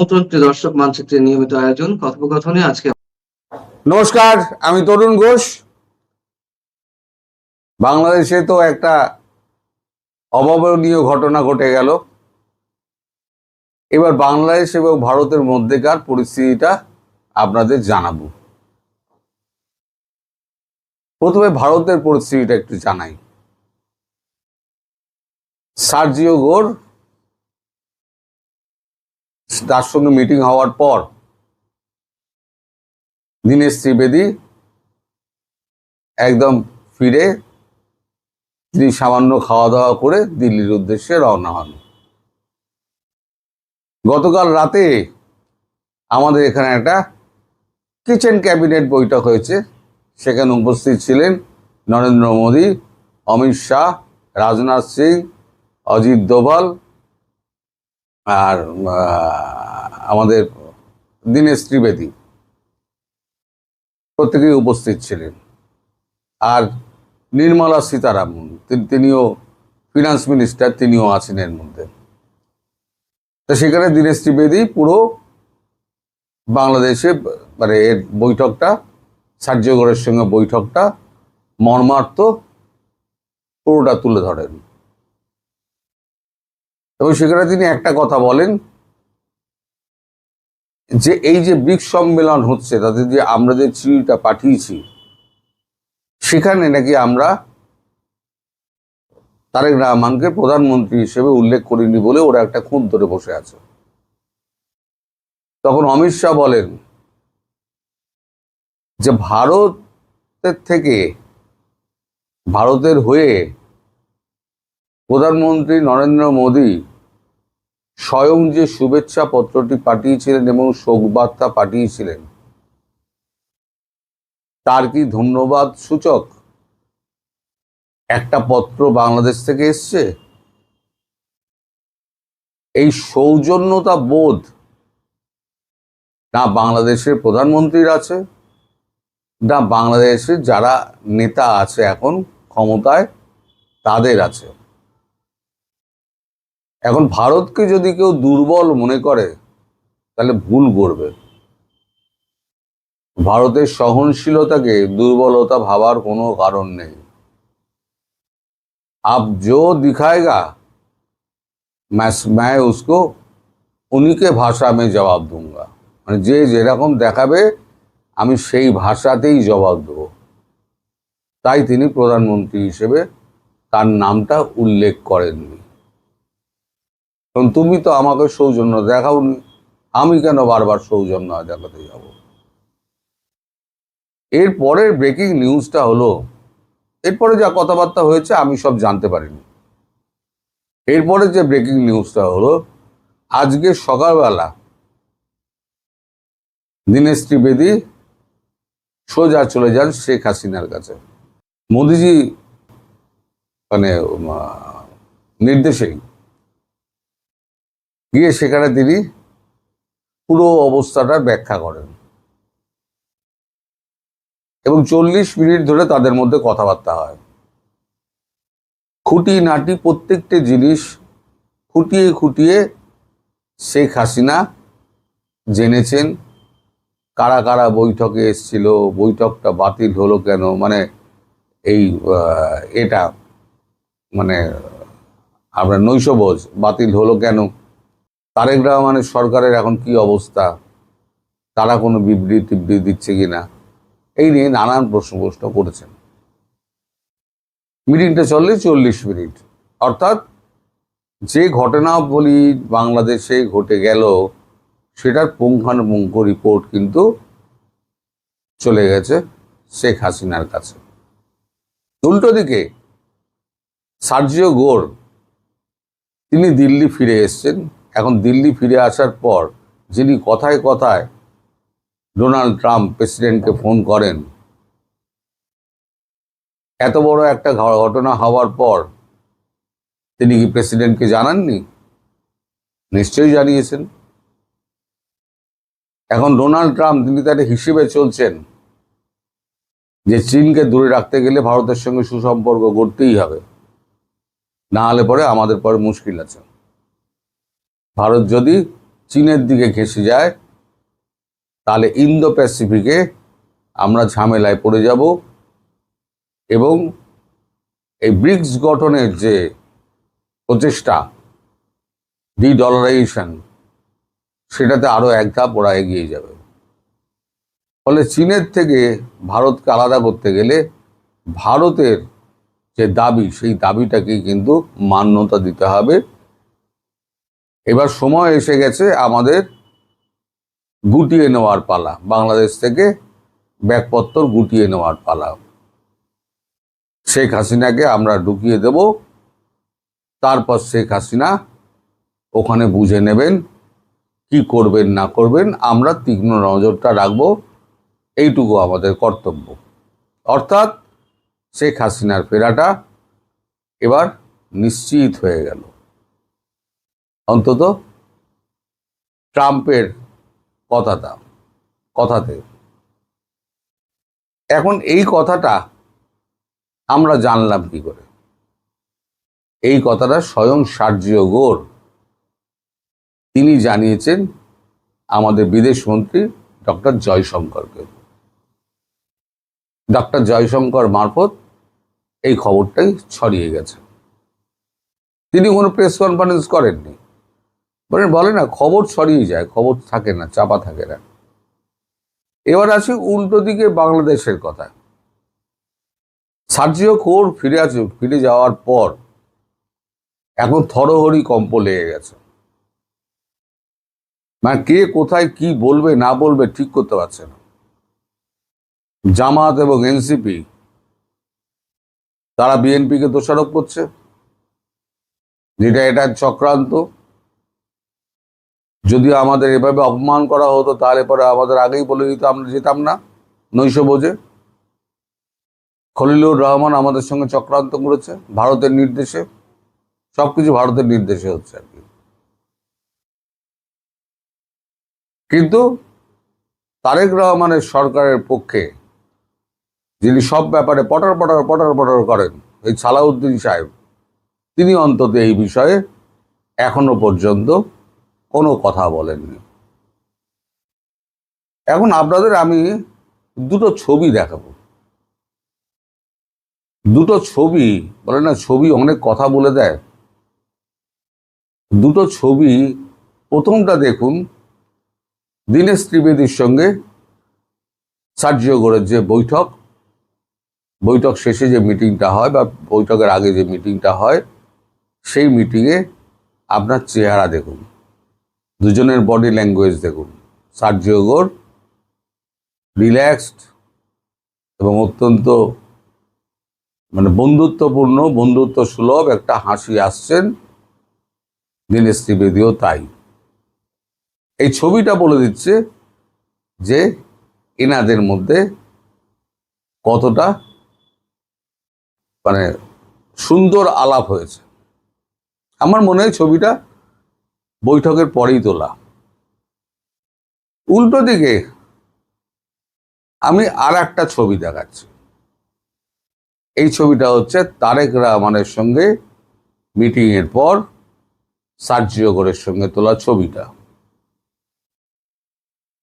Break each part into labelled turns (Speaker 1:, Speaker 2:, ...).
Speaker 1: নতুন দর্শক মানচিত্রের নিয়মিত আয়োজন কথোপকথনে আজকে।
Speaker 2: নমস্কার, আমি তরুণ ঘোষ। বাংলাদেশে তো একটা অভাবনীয় ঘটনা ঘটে গেল। এবার বাংলাদেশ এবং ভারতের মধ্যেকার পরিস্থিতিটা আপনাদের জানাবো। প্রথমে ভারতের পরিস্থিতিটা একটু জানাই। সার্জিও গোর, তার সঙ্গে মিটিং হওয়ার পর দীনেশ ত্রিবেদী একদম ফিরে তিনি সামান্য খাওয়া দাওয়া করে দিল্লির উদ্দেশ্যে রওনা হন। গতকাল রাতে আমাদের এখানে একটা কিচেন ক্যাবিনেট বৈঠক হয়েছে। সেখানে উপস্থিত ছিলেন নরেন্দ্র মোদী, অমিত শাহ, রাজনাথ সিং, অজিত দোভাল আর আমাদের দীনেশ ত্রিবেদী, প্রত্যেকেই উপস্থিত ছিলেন। আর নির্মলা সীতারামন, তিনিও ফিনান্স মিনিস্টার, তিনিও আছেন এর মধ্যে। তো সেখানে দীনেশ ত্রিবেদী পুরো বাংলাদেশে মানে এর বৈঠকটা, সার্জিও গোরের সঙ্গে বৈঠকটা মর্মার্থ পুরোটা তুলে ধরেন। এবং সেখানে তিনি একটা কথা বলেন যে এই যে ব্রিক্স সম্মেলন হচ্ছে, তাতে যে আমরা যে চিঠিটা পাঠিয়েছি সেখানে নাকি আমরা তারেক রহমানকে প্রধানমন্ত্রী হিসেবে উল্লেখ করিনি বলে ওরা একটা খুঁত ধরে বসে আছে। তখন অমিত শাহ বলেন যে ভারতের থেকে, ভারতের হয়ে প্রধানমন্ত্রী নরেন্দ্র মোদী স্বয়ং যে শুভেচ্ছা পত্রটি পাঠিয়েছিলেন এবং শোকবার্তা পাঠিয়েছিলেন, তার কি ধন্যবাদ সূচক একটা পত্র বাংলাদেশ থেকে এসছে? এই সৌজন্যতা বোধ না বাংলাদেশের প্রধানমন্ত্রীর আছে, না বাংলাদেশের যারা নেতা আছে এখন ক্ষমতায় তাদের আছে। এখন ভারতকে যদি কেউ দুর্বল মনে করে তাহলে ভুল করবে। ভারতের সহনশীলতাকে দুর্বলতা ভাবার কোনো কারণ নেই। आप जो दिखाएगा मैं उसको उन्हीं के भाषा में जवाब दूंगा। মানে যে যেরকম দেখাবে আমি সেই ভাষাতেই জবাব দেব। তাই তিনি প্রধানমন্ত্রী হিসেবে তার নামটা উল্লেখ করেননি। কারণ তুমি তো আমাকে সৌজন্য দেখাওনি, আমি কেন বারবার সৌজন্য দেখাতে যাব? এরপরের ব্রেকিং নিউজটা হলো, এরপরে যা কথাবার্তা হয়েছে আমি সব জানতে পারিনি। এরপরে যে ব্রেকিং নিউজটা হলো, আজকে সকালবেলা দীনেশ ত্রিবেদী সোজা চলে যান শেখ হাসিনার কাছে। মোদিজি মানে নির্দেশেই গিয়ে সেখানে তিনি পুরো অবস্থাটার ব্যাখ্যা করেন এবং 40 মিনিট ধরে তাদের মধ্যে কথাবার্তা হয়। খুঁটিনাটি প্রত্যেকটি জিনিস খুঁটিয়ে খুঁটিয়ে শেখ হাসিনা জেনেছেন কারা কারা বৈঠকে এসেছিল, বৈঠকটা বাতিল হলো কেন, মানে এই এটা মানে আমরা নৈশভোজ বাতিল হলো কেন, তারেক রহমানের সরকারের এখন কি অবস্থা, তারা কোনো বিবৃতি দিচ্ছে কিনা, এই নিয়ে নানান প্রশ্ন করেছেন। মিটিংটা চললে 40 মিনিট, অর্থাৎ যে ঘটনাবলী বাংলাদেশে ঘটে গেল সেটার পুঙ্খানুপুঙ্খ রিপোর্ট কিন্তু চলে গেছে শেখ হাসিনার কাছে। উল্টো দিকে সার্জিও গোর তিনি দিল্লি ফিরে এসছেন। এখন দিল্লি ফিরে আসার পর যিনি কথায় কথায় ডোনাল্ড ট্রাম্প প্রেসিডেন্টকে ফোন করেন, এত বড় একটা ঘটনা হওয়ার পর তিনি কি প্রেসিডেন্টকে জানাননি? নিশ্চয়ই জানিয়েছেন। এখন ডোনাল্ড ট্রাম্প তিনি তার হিসেবে চলছেন যে চীনকে দূরে রাখতে গেলে ভারতের সঙ্গে সুসম্পর্ক করতেই হবে, না হলে পরে আমাদের পরে মুশকিল আছে। ভারত যদি চীনের দিকে ঘেঁষে যায়, তাহলে ইন্দো প্যাসিফিকে আমরা ঝামেলায় পড়ে যাব এবং এই ব্রিক্স গঠনের যে প্রচেষ্টা, ডলারাইজেশন, সেটাতে আরো এক ধাপ ওরা এগিয়ে যাবে। ফলে চীনের থেকে ভারতকে আলাদা করতে গেলে ভারতের যে দাবি, সেই দাবিটাকে কিন্তু মান্যতা দিতে হবে। এবার সময় এসে গেছে আমাদের গুটিয়ে নেওয়ার পালা, বাংলাদেশ থেকে ব্যাগপত্তর গুটিয়ে নেওয়ার পালা। শেখ হাসিনাকে আমরা ঢুকিয়ে দেব, তারপর শেখ হাসিনা ওখানে বুঝে নেবেন কি করবেন না করবেন, আমরা তীক্ষ্ণ নজরটা রাখবো, এইটুকু আমাদের কর্তব্য। অর্থাৎ শেখ হাসিনার ফেরাটা এবার নিশ্চিত হয়ে গেল, অন্তত ট্রাম্পের কথাতে। এখন এই কথাটা আমরা জানলাম কি করে? এই কথাটা স্বয়ং সার্জিও গোর তিনি জানিয়েছেন আমাদের বিদেশমন্ত্রী ডক্টর জয়শঙ্করকে। ডক্টর জয়শঙ্কর মারফত এই খবরটাই ছড়িয়ে গেছে। তিনি কোনো প্রেস কনফারেন্স করেননি, বলে না খবর ছড়িয়ে যায়, খবর থাকে না, চাপা থাকে না। এবার আসি উল্টো দিকে বাংলাদেশের কথা। সার্জিও গোর ফিরে যাওয়ার পর এখন থরহরি কম্প লেগে গেছে। মানে কে কোথায় কি বলবে না বলবে ঠিক করতে পারছে না। জামাত এবং এনসিপি তারা বিএনপিকে দোষারোপ করছে, যেটা এটা চক্রান্ত। যদি আমাদের এভাবে অপমান করা হতো তাহলে পরে আমাদের আগেই বলে দিত, আমরা যেতাম না নৈশ বোঝে। খলিলুর রহমান আমাদের সঙ্গে চক্রান্ত করেছে ভারতের নির্দেশে, সবকিছু ভারতের নির্দেশে হচ্ছে আর কি। কিন্তু তারেক রহমানের সরকারের পক্ষে যিনি সব ব্যাপারে পটার পটার করেন, এই সালাউদ্দিন সাহেব, তিনি অন্তত এই বিষয়ে এখনো পর্যন্ত কোনো কথা বলেননি। এখন আপনাদের আমি দুটো ছবি দেখাবো। দুটো ছবি, বলে না ছবি অনেক কথা বলে দেয়। দুটো ছবি, প্রথমটা দেখুন, দীনেশ ত্রিবেদীর সঙ্গে সার্জিও গোরের যে বৈঠক শেষে যে মিটিংটা হয় বা বৈঠকের আগে যে মিটিংটা হয়, সেই মিটিংয়ে আপনার চেহারা দেখুন, দুজনের বডি ল্যাঙ্গুয়েজ দেখুন। সার্জিও গোর রিল্যাক্সড এবং অত্যন্ত বন্ধুত্ব সুলভ একটা হাসি আসছেন, দীনেশ ত্রিবেদীও তাই। এই ছবিটা বলে দিচ্ছে যে এনাদের মধ্যে কতটা সুন্দর আলাপ হয়েছে। আমার মনে হয় ছবিটা বৈঠকের পরেই তোলা। উল্টো দিকে আমি আর একটা ছবি দেখাচ্ছি। এই ছবিটা হচ্ছে তারেক রহমানের সঙ্গে মিটিং এর পর সার্জিও গোরের সঙ্গে তোলা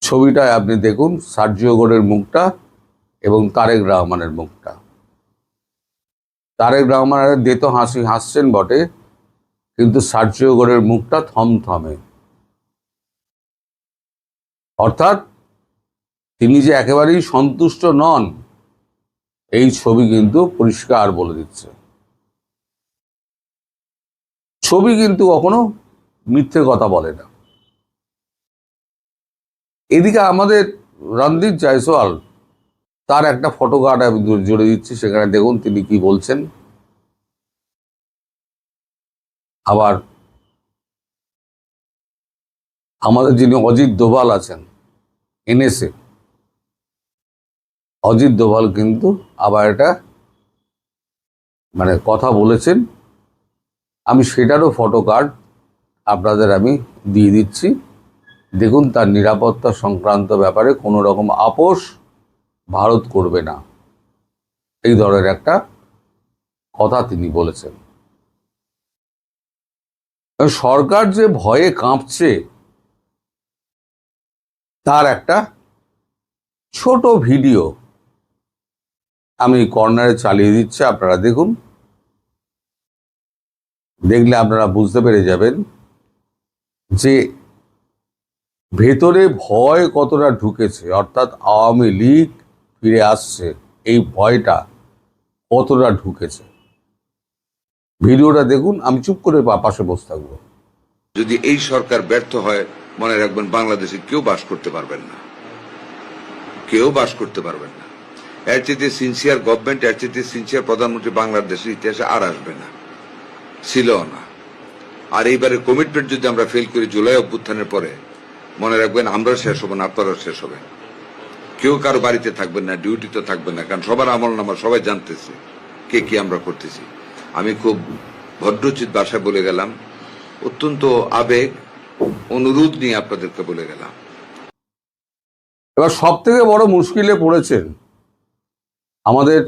Speaker 2: ছবিটায় আপনি দেখুন সার্জিও গোরের মুখটা এবং তারেক রহমানের মুখটা। তারেক রহমানের দেতো হাসি হাসছেন বটে, কিন্তু সার্জিও গোরের মুখটা থমথমে। অর্থাৎ তিনি যে একেবারেই সন্তুষ্ট নন, এই ছবি কিন্তু পরিষ্কার বলে দিচ্ছে। ছবি কিন্তু কখনো মিথ্যে কথা বলে না। এদিকে আমাদের রণদীপ জয়সওয়াল, তার একটা ফটো কার্ড আমি জুড়ে দিচ্ছি, সেখানে দেখুন তিনি কি বলছেন। আবার আমাদের যিনি অজিত দোভাল আছেন এনএসএ, অজিত দোভাল কিন্তু আবার এটা কথা বলেছেন। আমি সেটারও ফটো কার্ড আপনাদের আমি দিয়ে দিচ্ছি। দেখুন, তার নিরাপত্তা সংক্রান্ত ব্যাপারে কোনো রকম আপোষ ভারত করবে না, এই ধরনের একটা কথা তিনি বলেছেন। সরকার যে ভয়ে কাঁপছে তার একটা ছোট ভিডিও আমি কর্নারে চালিয়ে দিচ্ছি, আপনারা দেখুন। দেখলে আপনারা বুঝতে পেরে যাবেন যে ভেতরে ভয় কতটা ঢুকেছে, অর্থাৎ আওয়ামী লীগ ফিরে আসছে এই ভয়টা কতটা ঢুকেছে। ভিডিওটা দেখুন, আমি চুপ করে পাশে বসে থাকবো।
Speaker 3: যদি এই সরকার ব্যর্থ হয়, মনে রাখবেন বাংলাদেশে কেউ বাস করতে পারবেন না, কেউ বাস করতে পারবেন না। এর চেয়ে সিনসিয়ার গভর্নমেন্ট, এর চেয়ে সিনসিয়ার প্রধানমন্ত্রী বাংলাদেশের ইতিহাসে আর আসবে না, ছিল না। আর এইবারে কমিটমেন্ট যদি আমরা ফেল করি জুলাই অভ্যুত্থানের পরে, মনে রাখবেন আমরা শেষ হব না, আপনারাও শেষ হবে। কেউ কারো বাড়িতে থাকবেন না, ডিউটিতে থাকবেন না, কারণ সবার আমল নামা সবাই জানতেছে কে কি আমরা করতেছি। আমি খুব ভদ্রোচিত ভাষায় বলে গেলাম, অত্যন্ত আবেগ অনুরোধ নিয়ে আপনাদেরকে বলে গেলাম।
Speaker 2: এবার সব থেকে বড় মুশকিলে পড়েছেন আমাদের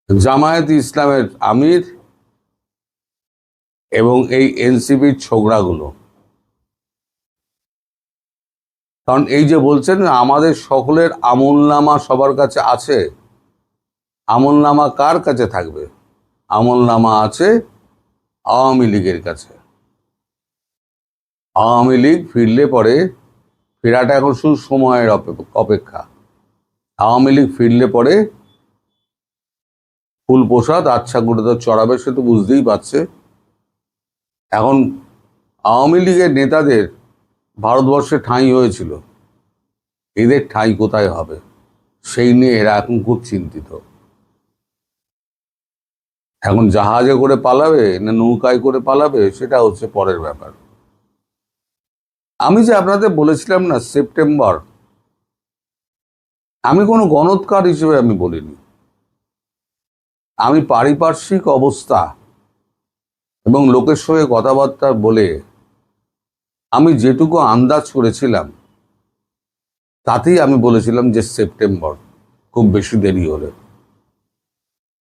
Speaker 2: জামায়াত ইসলামের আমির এবং এই এনসিপির ছোকরাগুলো। কারণ এই যে বলছেন আমাদের সকলের আমলনামা সবার কাছে আছে, আমলনামা কার কাছে থাকবে? আমলনামা আছে আওয়ামী লীগের কাছে। আওয়ামী লীগ ফিরলে পরে, ফেরাটা এখন শুধু সময়ের অপেক্ষা। আওয়ামী লীগ ফিরলে পরে ফুল প্রসাদ আচ্ছা করে তো চড়াবে, সে তো বুঝতেই পারছে। এখন আওয়ামী লীগের নেতাদের ভারতবর্ষে ঠাঁই হয়েছিল, এদের ঠাঁই কোথায় হবে সেই নিয়ে এরা এখন খুব চিন্তিত। এখন জাহাজে করে পালাবে না নৌকায় করে পালাবে সেটা হচ্ছে পরের ব্যাপার। আমি যে আপনাদের বলেছিলাম না সেপ্টেম্বর, আমি কোনো গণৎকার হিসেবে আমি বলিনি। আমি পারিপার্শ্বিক অবস্থা এবং লোকের সঙ্গে কথাবার্তা বলে আমি যেটুকু আন্দাজ করেছিলাম তাতেই আমি বলেছিলাম যে সেপ্টেম্বর, খুব বেশি দেরি হলে।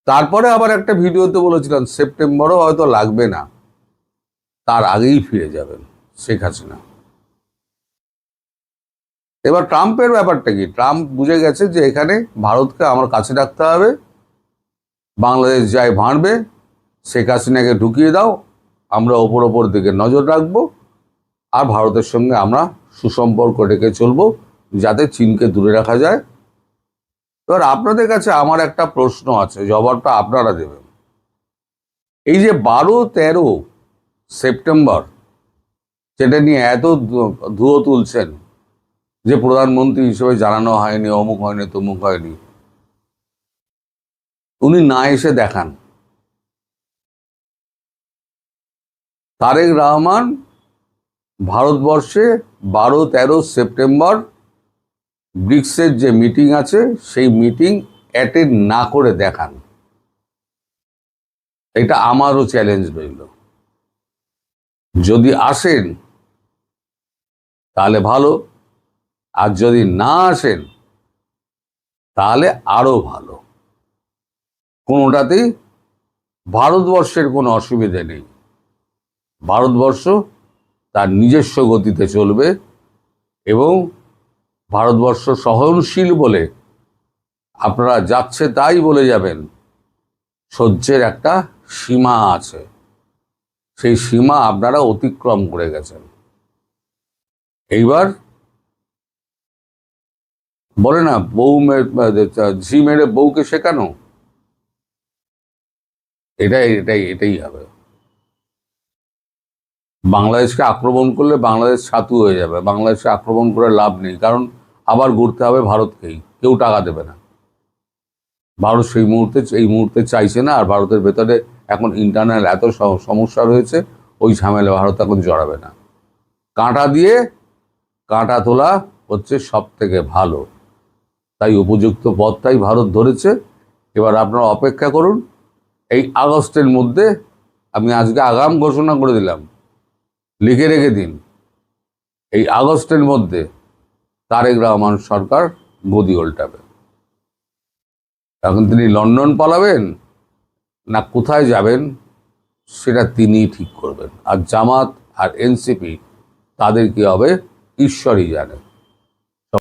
Speaker 2: তারপরে আবার একটা ভিডিওতে বলেছিলাম সেপ্টেম্বরও হয়তো লাগবে না, তার আগেই ফিরে যাবেন শেখ হাসিনা। এবার ট্রাম্পের ব্যাপারটা কি? ট্রাম্প বুঝে গেছে যে এখানে ভারতকে আমার কাছে রাখতে হবে, বাংলাদেশ যাই ভাঁড়বে, শেখ হাসিনাকে ঢুকিয়ে দাও, আমরা ওপর দিকে নজর রাখবো, আর ভারতের সঙ্গে আমরা সুসম্পর্ক রেখে চলবো যাতে চীনকে দূরে রাখা যায়। এবার আপনাদের কাছে আমার একটা প্রশ্ন আছে, জবাবটা আপনারা দেবেন। এই যে 12-13 সেপ্টেম্বর যেটা নিয়ে এত ধুয়ো তুলছেন যে প্রধানমন্ত্রী হিসেবে জানানো হয়নি, অমুক হয়নি, তমুক হয়নি, উনি না এসে দেখান। তারেক রহমান ভারতবর্ষে 12-13 সেপ্টেম্বর ব্রিক্সের যে মিটিং আছে সেই মিটিং অ্যাটেন্ড না করে দেখান। এটা আমারও চ্যালেঞ্জ রইল। যদি আসেন তাহলে ভালো, আর যদি না আসেন তাহলে আরো ভালো। কোনোটাতেই ভারতবর্ষের কোনো অসুবিধে নেই। ভারতবর্ষ তার নিজস্ব গতিতে চলবে এবং ভারতবর্ষ সহনশীল বলে আপনারা যাচ্ছে তাই বলে যাবেন, সহ্যের একটা সীমা আছে, সেই সীমা আপনারা অতিক্রম করে গেছেন। এইবার বলে না ঝি মেরে বউকে শেখানো, এটাই হবে। বাংলাদেশকে আক্রমণ করলে বাংলাদেশ ছাতু হয়ে যাবে, বাংলাদেশকে আক্রমণ করে লাভ নেই, কারণ আবার ঘুরতে হবে ভারতকেই, কেউ টাকা দেবে না। ভারত এই মুহূর্তে চাইছে না, আর ভারতের ভেতরে এখন ইন্টারনাল এত সমস্যা রয়েছে, ওই ঝামেলা ভারত এখন জড়াবে না। কাঁটা দিয়ে কাঁটা তোলা হচ্ছে সব থেকে ভালো, তাই উপযুক্ত পথটাই ভারত ধরেছে। এবার আপনারা অপেক্ষা করুন, এই আগস্টের মধ্যে, আমি আজকে আগাম ঘোষণা করে দিলাম, লিখে রেখে দিন, এই আগস্টের মধ্যে তারেক রহমান সরকার গদি উল্টাবে। এখন তিনি লন্ডন পালাবেন না কোথায় যাবেন সেটা তিনিই ঠিক করবেন। আর জামাত আর এনসিপি তাদের কি হবে ঈশ্বরই জানে।